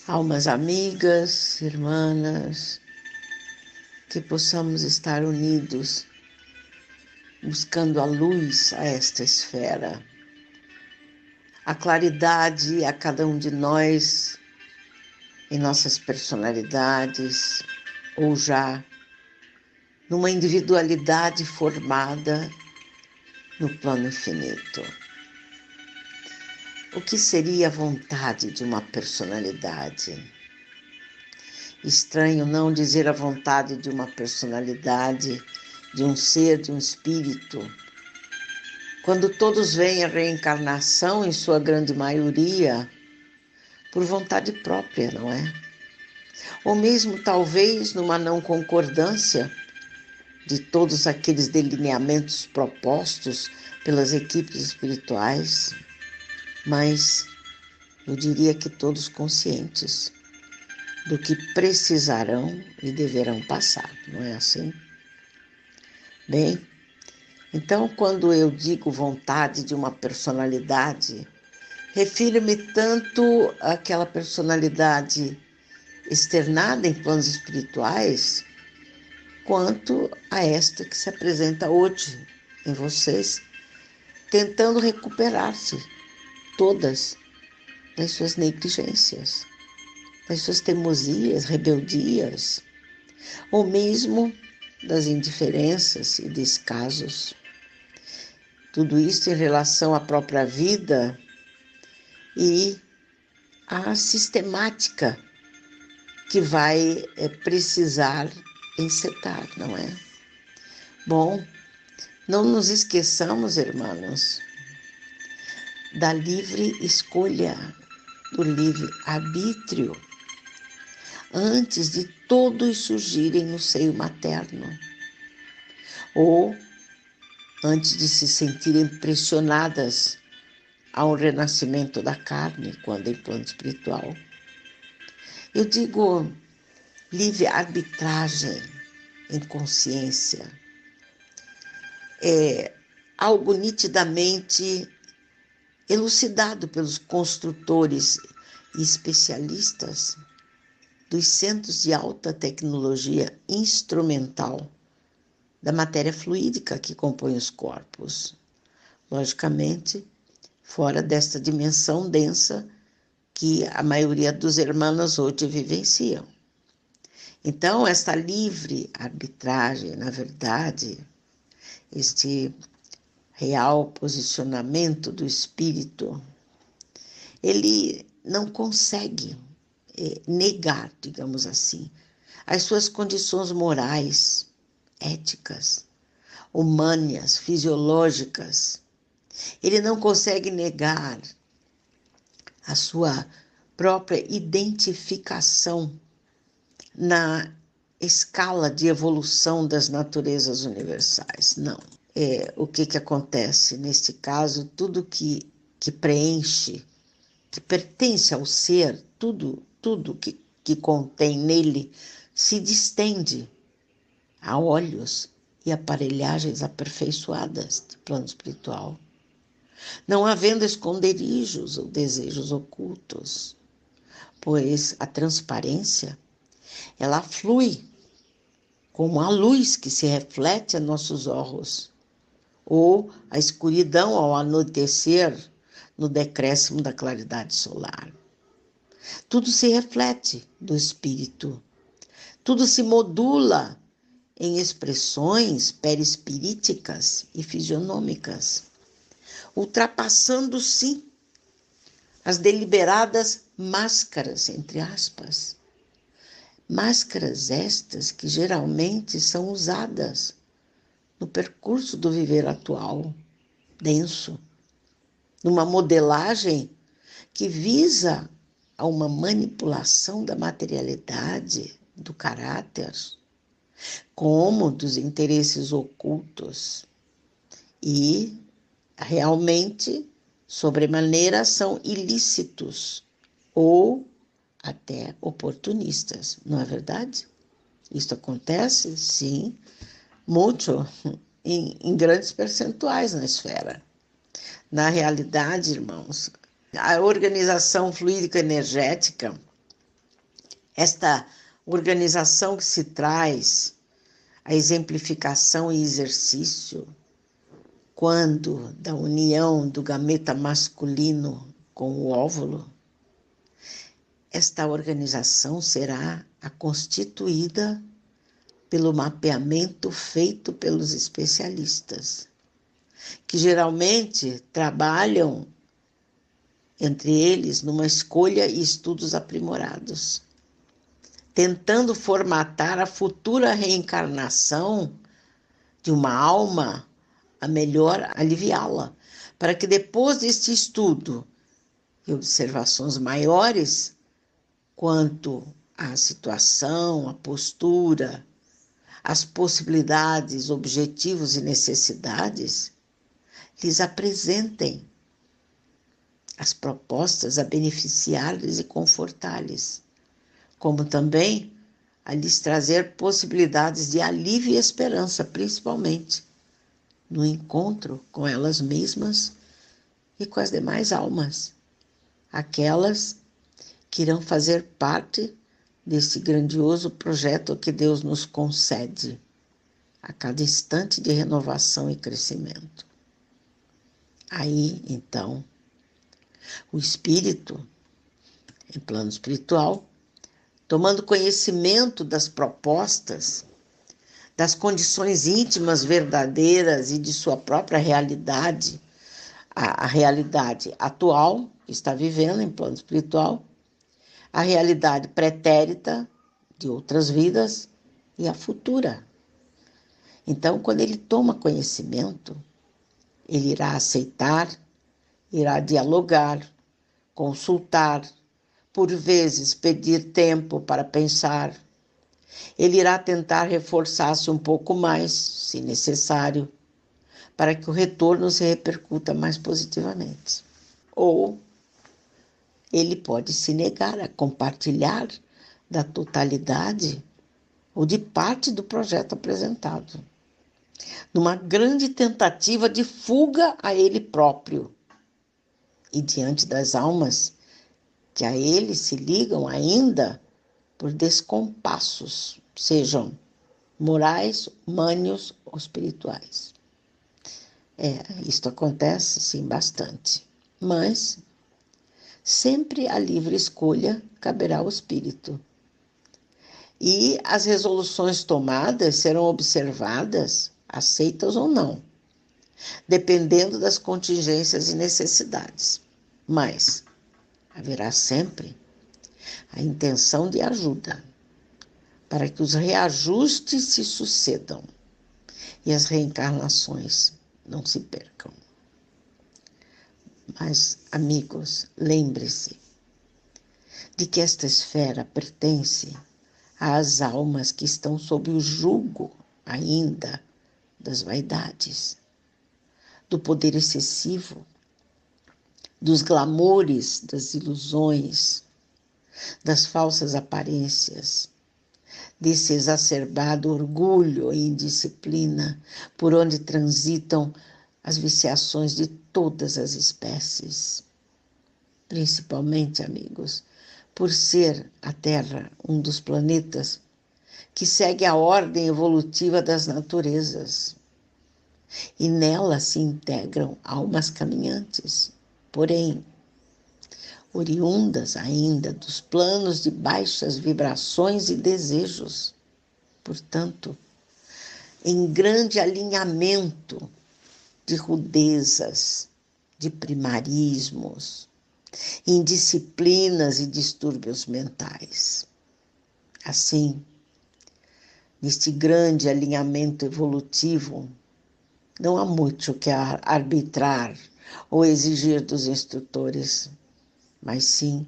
Almas amigas, irmãs, que possamos estar unidos, buscando a luz a esta esfera, a claridade a cada um de nós, em nossas personalidades, ou já numa individualidade formada no plano infinito. O que seria a vontade de uma personalidade? Estranho não dizer a vontade de uma personalidade, de um ser, de um espírito. Quando todos veem a reencarnação, em sua grande maioria, por vontade própria, não é? Ou mesmo, talvez, numa não concordância de todos aqueles delineamentos propostos pelas equipes espirituais, mas eu diria que todos conscientes do que precisarão e deverão passar, não é assim? Bem, então quando eu digo vontade de uma personalidade, refiro-me tanto àquela personalidade externada em planos espirituais, quanto a esta que se apresenta hoje em vocês, tentando recuperar-se todas das suas negligências, das suas teimosias, rebeldias, ou mesmo das indiferenças e descasos. Tudo isso em relação à própria vida e à sistemática que vai precisar encetar, não é? Bom, não nos esqueçamos, irmãos, da livre escolha, do livre arbítrio, antes de todos surgirem no seio materno, ou antes de se sentirem pressionadas ao renascimento da carne, quando em plano espiritual. Eu digo livre arbitragem em consciência. É algo nitidamente elucidado pelos construtores e especialistas dos centros de alta tecnologia instrumental da matéria fluídica que compõe os corpos. Logicamente, fora desta dimensão densa que a maioria dos irmãos hoje vivenciam. Então, esta livre arbitragem, na verdade, este real posicionamento do espírito, ele não consegue negar, digamos assim, as suas condições morais, éticas, humâneas, fisiológicas. Ele não consegue negar a sua própria identificação na escala de evolução das naturezas universais. Não. O que acontece? Neste caso, tudo que preenche, que pertence ao ser, tudo que contém nele, se distende a olhos e aparelhagens aperfeiçoadas de plano espiritual, não havendo esconderijos ou desejos ocultos, pois a transparência, ela flui como a luz que se reflete a nossos olhos, ou a escuridão ao anoitecer no decréscimo da claridade solar. Tudo se reflete do espírito, tudo se modula em expressões perispiríticas e fisionômicas, ultrapassando, sim, as deliberadas máscaras, entre aspas. Máscaras estas que geralmente são usadas no percurso do viver atual, denso, numa modelagem que visa a uma manipulação da materialidade, do caráter, como dos interesses ocultos. E, realmente, sobremaneira, são ilícitos ou até oportunistas, não é verdade? Isso acontece, sim, muito, em grandes percentuais na esfera. Na realidade, irmãos, a organização fluídica energética Esta organização que se traz, a exemplificação e exercício, quando da união do gameta masculino com o óvulo, esta organização será a constituída pelo mapeamento feito pelos especialistas, que geralmente trabalham entre eles numa escolha e estudos aprimorados, tentando formatar a futura reencarnação de uma alma a melhor aliviá-la, para que depois deste estudo e observações maiores quanto à situação, à postura, as possibilidades, objetivos e necessidades, lhes apresentem as propostas a beneficiar-lhes e confortar-lhes, como também a lhes trazer possibilidades de alívio e esperança, principalmente no encontro com elas mesmas e com as demais almas, aquelas que irão fazer parte desse grandioso projeto que Deus nos concede a cada instante de renovação e crescimento. Aí, então, o espírito, em plano espiritual, tomando conhecimento das propostas, das condições íntimas verdadeiras e de sua própria realidade, a realidade atual que está vivendo em plano espiritual, a realidade pretérita de outras vidas e a futura. Então, quando ele toma conhecimento, ele irá aceitar, irá dialogar, consultar, por vezes pedir tempo para pensar. Ele irá tentar reforçar-se um pouco mais, se necessário, para que o retorno se repercuta mais positivamente. Ou ele pode se negar a compartilhar da totalidade ou de parte do projeto apresentado, numa grande tentativa de fuga a ele próprio e diante das almas que a ele se ligam ainda por descompassos, sejam morais, humânicos ou espirituais. Isto acontece, sim, bastante, mas sempre a livre escolha caberá ao espírito. E as resoluções tomadas serão observadas, aceitas ou não, dependendo das contingências e necessidades. Mas haverá sempre a intenção de ajuda, para que os reajustes se sucedam e as reencarnações não se percam. Mas, amigos, lembre-se de que esta esfera pertence às almas que estão sob o jugo ainda das vaidades, do poder excessivo, dos glamoures, das ilusões, das falsas aparências, desse exacerbado orgulho e indisciplina por onde transitam as viciações de todas as espécies. Principalmente, amigos, por ser a Terra um dos planetas que segue a ordem evolutiva das naturezas. E nela se integram almas caminhantes, porém, oriundas ainda dos planos de baixas vibrações e desejos. Portanto, em grande alinhamento de rudezas, de primarismos, indisciplinas e distúrbios mentais. Assim, neste grande alinhamento evolutivo, não há muito que arbitrar ou exigir dos instrutores, mas sim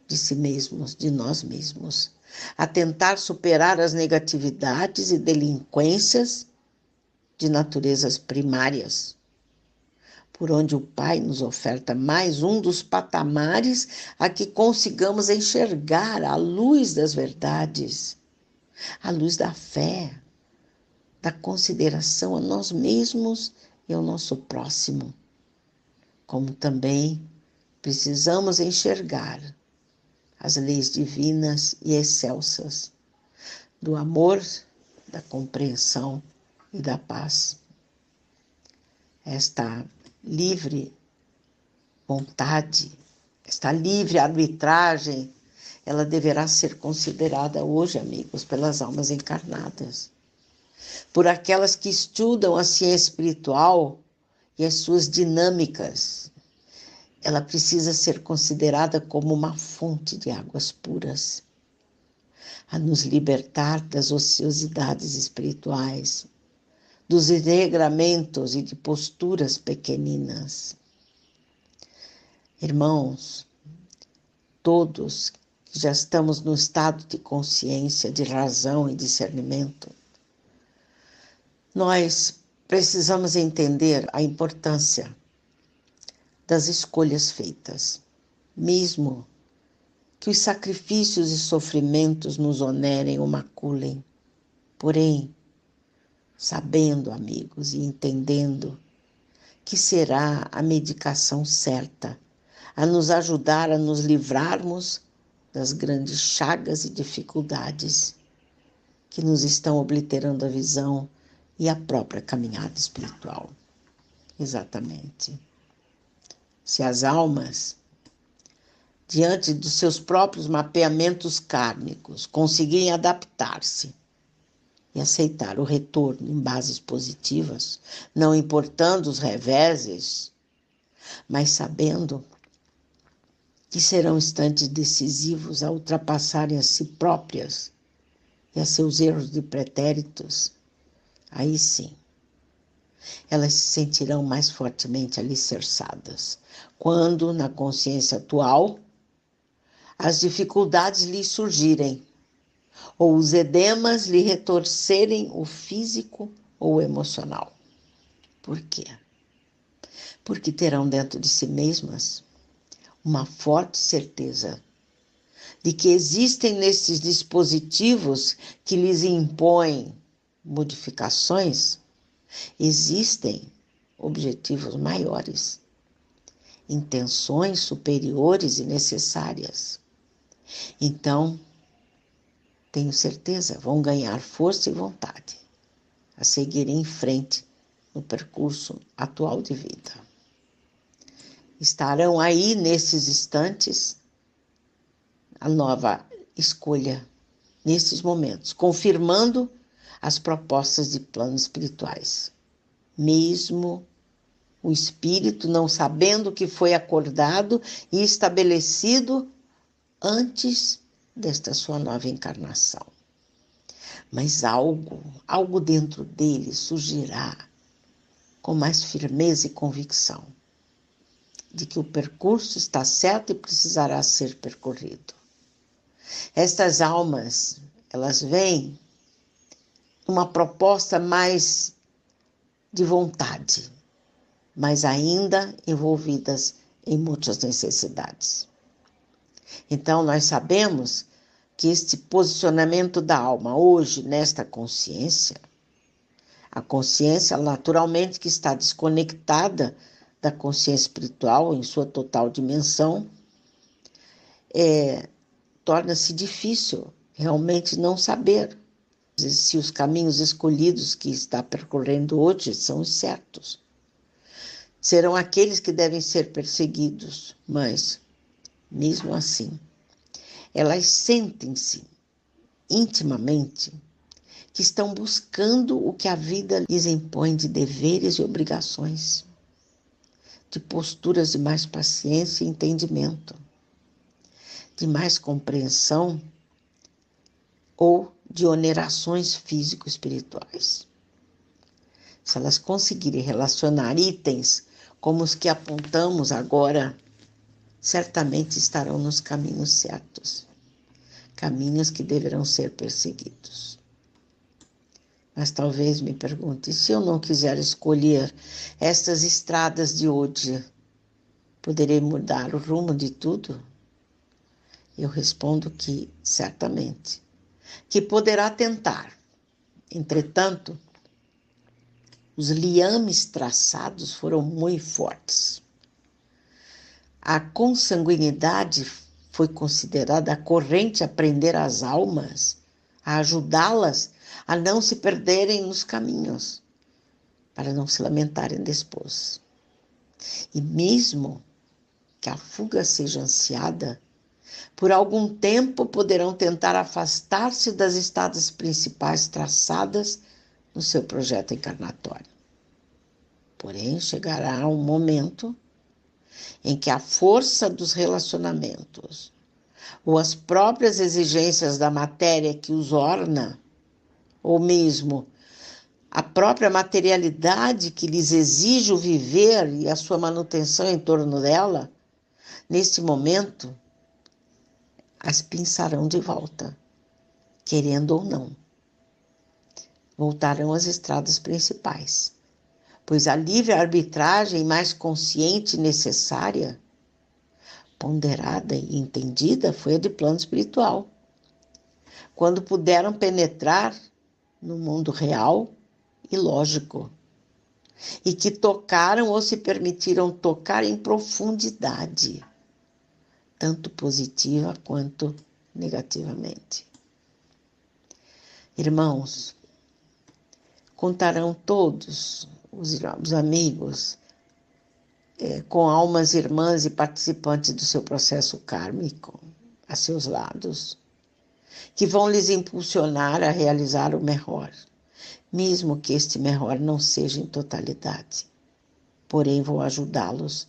de si mesmos, de nós mesmos, a tentar superar as negatividades e delinquências de naturezas primárias, por onde o Pai nos oferta mais um dos patamares a que consigamos enxergar a luz das verdades, a luz da fé, da consideração a nós mesmos e ao nosso próximo, como também precisamos enxergar as leis divinas e excelsas do amor, da compreensão e da paz. Esta livre vontade, esta livre arbitragem, ela deverá ser considerada hoje, amigos, pelas almas encarnadas, por aquelas que estudam a ciência espiritual e as suas dinâmicas. Ela precisa ser considerada como uma fonte de águas puras, a nos libertar das ociosidades espirituais, dos regramentos e de posturas pequeninas. Irmãos, todos que já estamos no estado de consciência, de razão e discernimento, nós precisamos entender a importância das escolhas feitas, mesmo que os sacrifícios e sofrimentos nos onerem ou maculem. Porém, sabendo, amigos, e entendendo que será a medicação certa a nos ajudar a nos livrarmos das grandes chagas e dificuldades que nos estão obliterando a visão e a própria caminhada espiritual. Exatamente. Se as almas, diante dos seus próprios mapeamentos kármicos, conseguirem adaptar-se e aceitar o retorno em bases positivas, não importando os reveses, mas sabendo que serão instantes decisivos a ultrapassarem a si próprias e a seus erros de pretéritos, aí sim, elas se sentirão mais fortemente alicerçadas, quando, na consciência atual, as dificuldades lhe surgirem, ou os edemas lhe retorcerem o físico ou o emocional. Por quê? Porque terão dentro de si mesmas uma forte certeza de que existem nesses dispositivos que lhes impõem modificações, existem objetivos maiores, intenções superiores e necessárias. Então, tenho certeza, vão ganhar força e vontade a seguirem em frente no percurso atual de vida. Estarão aí, nesses instantes, a nova escolha, nesses momentos, confirmando as propostas de planos espirituais. Mesmo o espírito não sabendo o que foi acordado e estabelecido antes desta sua nova encarnação. Mas algo dentro dele surgirá com mais firmeza e convicção de que o percurso está certo e precisará ser percorrido. Estas almas, elas vêm uma proposta mais de vontade, mas ainda envolvidas em muitas necessidades. Então, nós sabemos que este posicionamento da alma hoje, nesta consciência, a consciência naturalmente que está desconectada da consciência espiritual em sua total dimensão, torna-se difícil realmente não saber se os caminhos escolhidos que está percorrendo hoje são os certos. Serão aqueles que devem ser perseguidos, mas, mesmo assim, elas sentem-se intimamente que estão buscando o que a vida lhes impõe de deveres e obrigações, de posturas de mais paciência e entendimento, de mais compreensão ou de onerações físico-espirituais. Se elas conseguirem relacionar itens como os que apontamos agora, certamente estarão nos caminhos certos, caminhos que deverão ser perseguidos. Mas talvez me pergunte, se eu não quiser escolher estas estradas de hoje, poderei mudar o rumo de tudo? Eu respondo que, certamente, que poderá tentar. Entretanto, os liames traçados foram muito fortes. A consanguinidade foi considerada a corrente a prender as almas, a ajudá-las a não se perderem nos caminhos, para não se lamentarem depois. E mesmo que a fuga seja ansiada, por algum tempo poderão tentar afastar-se das estradas principais traçadas no seu projeto encarnatório. Porém, chegará um momento em que a força dos relacionamentos ou as próprias exigências da matéria que os orna, ou mesmo a própria materialidade que lhes exige o viver e a sua manutenção em torno dela, nesse momento, as pinçarão de volta, querendo ou não. Voltarão às estradas principais, pois a livre arbitragem mais consciente e necessária, ponderada e entendida, foi a de plano espiritual. Quando puderam penetrar no mundo real e lógico, e que tocaram ou se permitiram tocar em profundidade, tanto positiva quanto negativamente. Irmãos, contarão todos os amigos com almas irmãs e participantes do seu processo kármico a seus lados, que vão lhes impulsionar a realizar o melhor, mesmo que este melhor não seja em totalidade. Porém, vão ajudá-los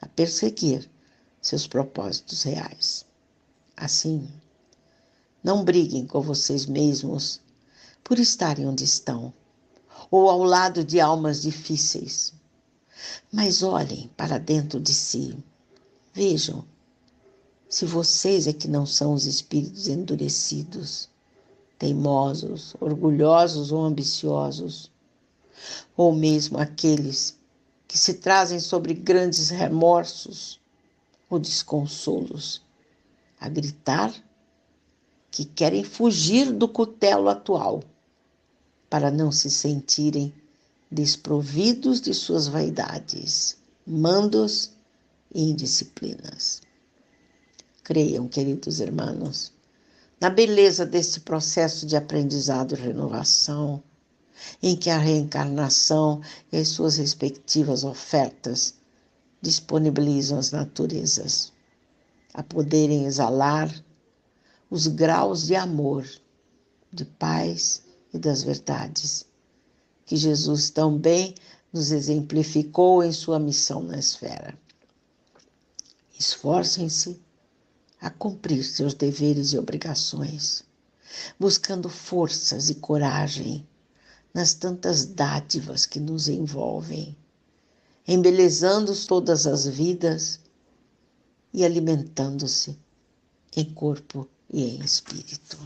a perseguir seus propósitos reais. Assim, não briguem com vocês mesmos por estarem onde estão, ou ao lado de almas difíceis, mas olhem para dentro de si. Vejam se vocês é que não são os espíritos endurecidos, teimosos, orgulhosos ou ambiciosos, ou mesmo aqueles que se trazem sobre grandes remorsos ou desconsolos, a gritar que querem fugir do cutelo atual, para não se sentirem desprovidos de suas vaidades, mandos e indisciplinas. Creiam, queridos irmãos, na beleza deste processo de aprendizado e renovação, em que a reencarnação e as suas respectivas ofertas disponibilizam as naturezas a poderem exalar os graus de amor, de paz e das verdades, que Jesus também nos exemplificou em sua missão na esfera. Esforcem-se a cumprir seus deveres e obrigações, buscando forças e coragem nas tantas dádivas que nos envolvem, embelezando todas as vidas e alimentando-se em corpo e em espírito.